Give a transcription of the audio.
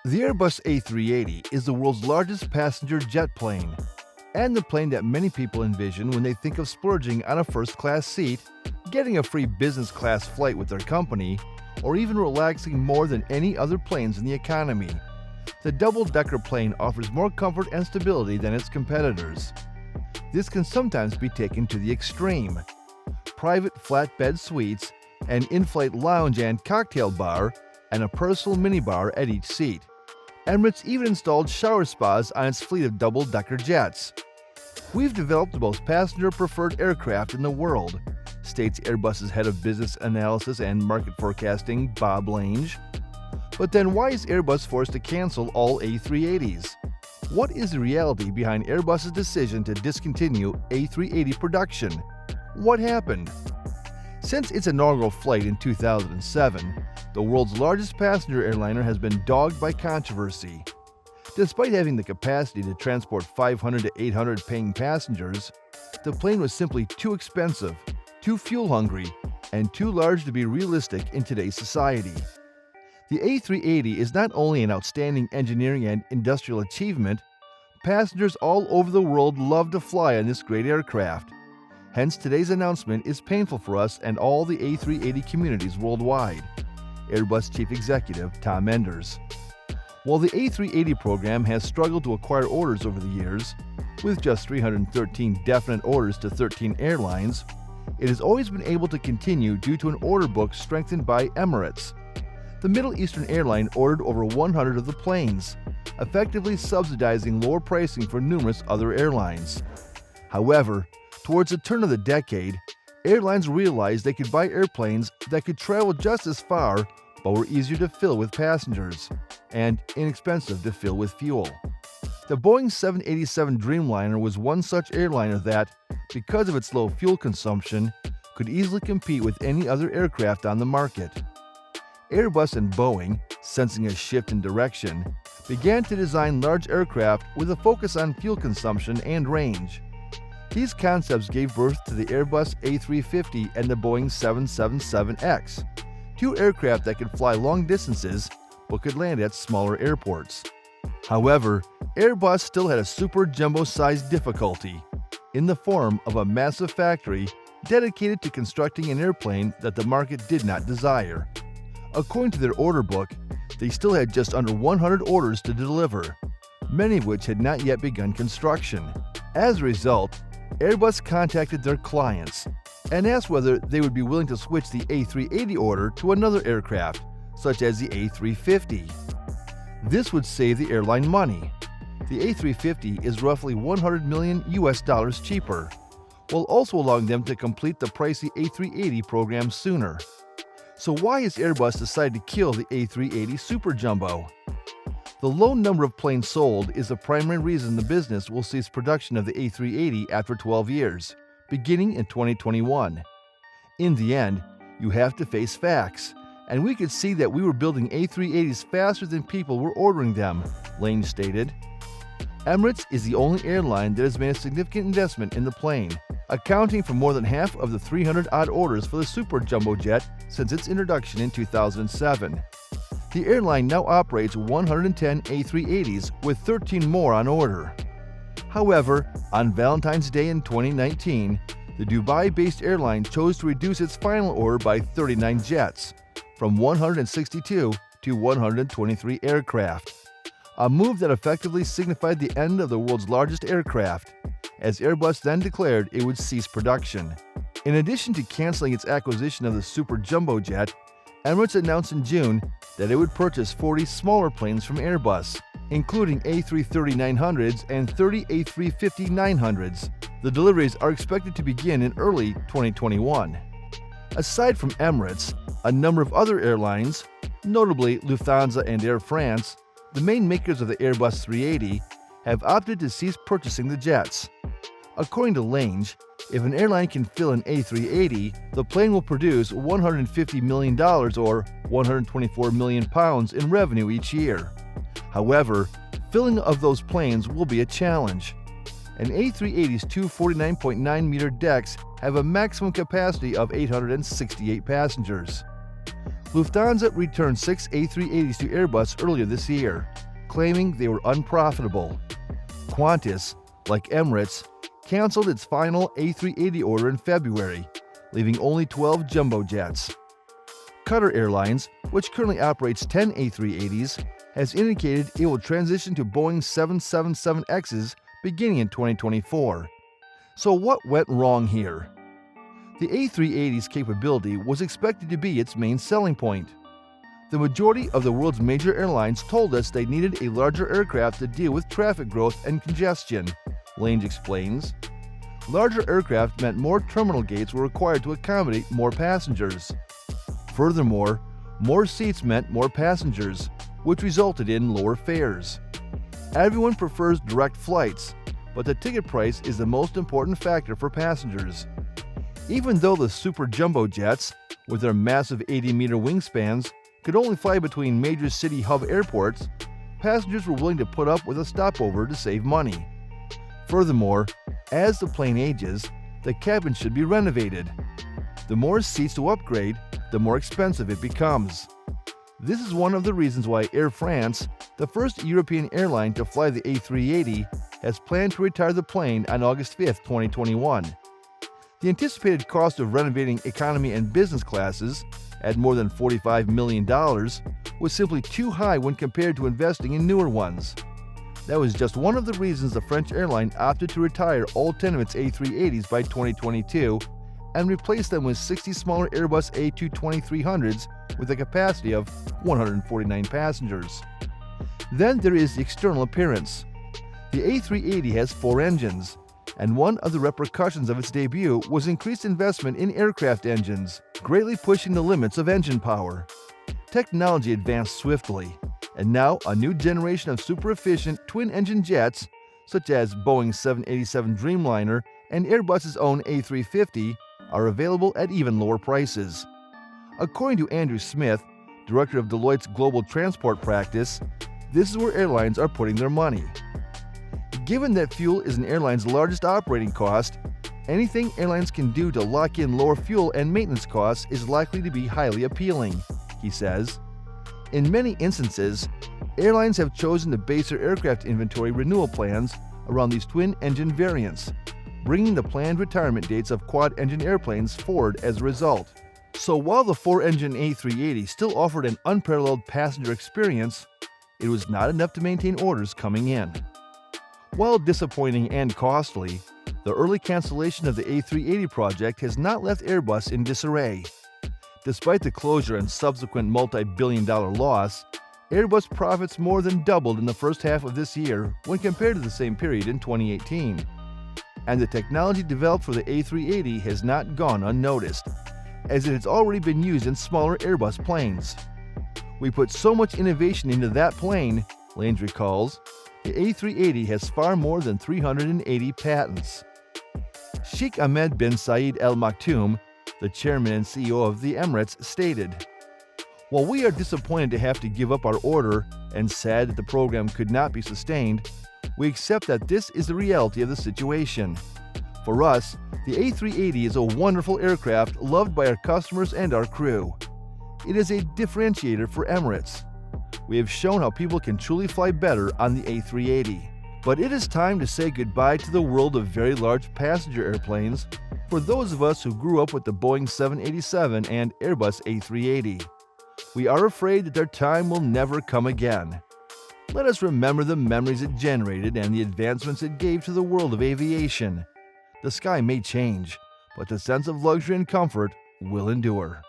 The Airbus A380 is the world's largest passenger jet plane, and the plane that many people envision when they think of splurging on a first-class seat, getting a free business class flight with their company, or even relaxing more than any other planes in the economy. The double-decker plane offers more comfort and stability than its competitors. This can sometimes be taken to the extreme. Private flatbed suites, an in-flight lounge and cocktail bar, and a personal minibar at each seat. Emirates even installed shower spas on its fleet of double-decker jets. "We've developed the most passenger-preferred aircraft in the world," states Airbus's head of business analysis and market forecasting, Bob Lange. But then why is Airbus forced to cancel all A380s? What is the reality behind Airbus's decision to discontinue A380 production? What happened? Since its inaugural flight in 2007, the world's largest passenger airliner has been dogged by controversy. Despite having the capacity to transport 500 to 800 paying passengers, the plane was simply too expensive, too fuel-hungry, and too large to be realistic in today's society. The A380 is not only an outstanding engineering and industrial achievement, passengers all over the world love to fly on this great aircraft. Hence, today's announcement is painful for us and all the A380 communities worldwide. Airbus Chief Executive Tom Enders. While the A380 program has struggled to acquire orders over the years, with just 313 definite orders to 13 airlines, it has always been able to continue due to an order book strengthened by Emirates. The Middle Eastern airline ordered over 100 of the planes, effectively subsidizing lower pricing for numerous other airlines. However, towards the turn of the decade, airlines realized they could buy airplanes that could travel just as far but were easier to fill with passengers and inexpensive to fill with fuel. The Boeing 787 Dreamliner was one such airliner that, because of its low fuel consumption, could easily compete with any other aircraft on the market. Airbus and Boeing, sensing a shift in direction, began to design large aircraft with a focus on fuel consumption and range. These concepts gave birth to the Airbus A350 and the Boeing 777X, two aircraft that could fly long distances but could land at smaller airports. However, Airbus still had a super jumbo-sized difficulty in the form of a massive factory dedicated to constructing an airplane that the market did not desire. According to their order book, they still had just under 100 orders to deliver, many of which had not yet begun construction. As a result, Airbus contacted their clients and asked whether they would be willing to switch the A380 order to another aircraft, such as the A350. This would save the airline money. The A350 is roughly $100 million cheaper, while also allowing them to complete the pricey A380 program sooner. So why has Airbus decided to kill the A380 Super Jumbo? The low number of planes sold is the primary reason the business will cease production of the A380 after 12 years, beginning in 2021. In the end, you have to face facts, and we could see that we were building A380s faster than people were ordering them, Lange stated. Emirates is the only airline that has made a significant investment in the plane, accounting for more than half of the 300-odd orders for the Super Jumbo jet since its introduction in 2007. The airline now operates 110 A380s with 13 more on order. However, on Valentine's Day in 2019, the Dubai-based airline chose to reduce its final order by 39 jets, from 162 to 123 aircraft, a move that effectively signified the end of the world's largest aircraft, as Airbus then declared it would cease production. In addition to canceling its acquisition of the Super Jumbo jet, Emirates announced in June that it would purchase 40 smaller planes from Airbus, including A330-900s and 30 A350-900s. The deliveries are expected to begin in early 2021. Aside from Emirates, a number of other airlines, notably Lufthansa and Air France, the main makers of the Airbus 380, have opted to cease purchasing the jets. According to Lange, if an airline can fill an A380, the plane will produce $150 million or 124 million pounds in revenue each year. However, filling of those planes will be a challenge. An A380's two 49.9-meter decks have a maximum capacity of 868 passengers. Lufthansa returned 6 A380s to Airbus earlier this year, claiming they were unprofitable. Qantas, like Emirates, canceled its final A380 order in February, leaving only 12 jumbo jets. Qatar Airlines, which currently operates 10 A380s, has indicated it will transition to Boeing 777Xs beginning in 2024. So what went wrong here? The A380's capability was expected to be its main selling point. The majority of the world's major airlines told us they needed a larger aircraft to deal with traffic growth and congestion, Lange explains. Larger aircraft meant more terminal gates were required to accommodate more passengers. Furthermore, more seats meant more passengers, which resulted in lower fares. Everyone prefers direct flights, but the ticket price is the most important factor for passengers. Even though the super jumbo jets, with their massive 80-meter wingspans, could only fly between major city hub airports, passengers were willing to put up with a stopover to save money. Furthermore, as the plane ages, the cabin should be renovated. The more seats to upgrade, the more expensive it becomes. This is one of the reasons why Air France, the first European airline to fly the A380, has planned to retire the plane on August 5, 2021. The anticipated cost of renovating economy and business classes, at more than $45 million, was simply too high when compared to investing in newer ones. That was just one of the reasons the French airline opted to retire all 10 of its A380s by 2022 and replace them with 60 smaller Airbus A220-300s with a capacity of 149 passengers. Then there is the external appearance. The A380 has 4 engines, and one of the repercussions of its debut was increased investment in aircraft engines, greatly pushing the limits of engine power. Technology advanced swiftly, and now a new generation of super-efficient twin-engine jets, such as Boeing's 787 Dreamliner and Airbus's own A350, are available at even lower prices. According to Andrew Smith, director of Deloitte's Global Transport Practice, this is where airlines are putting their money. Given that fuel is an airline's largest operating cost, anything airlines can do to lock in lower fuel and maintenance costs is likely to be highly appealing, he says. In many instances, airlines have chosen to base their aircraft inventory renewal plans around these twin-engine variants, bringing the planned retirement dates of quad-engine airplanes forward as a result. So while the 4-engine A380 still offered an unparalleled passenger experience, it was not enough to maintain orders coming in. While disappointing and costly, the early cancellation of the A380 project has not left Airbus in disarray. Despite the closure and subsequent multi-billion-dollar loss, Airbus profits more than doubled in the first half of this year when compared to the same period in 2018. And the technology developed for the A380 has not gone unnoticed, as it has already been used in smaller Airbus planes. We put so much innovation into that plane, Lange recalls. The A380 has far more than 380 patents. Sheikh Ahmed bin Zayed Al Maktoum, the chairman and CEO of the Emirates, stated, "While we are disappointed to have to give up our order and sad that the program could not be sustained, we accept that this is the reality of the situation. For us, the A380 is a wonderful aircraft loved by our customers and our crew. It is a differentiator for Emirates. We have shown how people can truly fly better on the A380. But it is time to say goodbye to the world of very large passenger airplanes for those of us who grew up with the Boeing 787 and Airbus A380. We are afraid that their time will never come again. Let us remember the memories it generated and the advancements it gave to the world of aviation. The sky may change, but the sense of luxury and comfort will endure."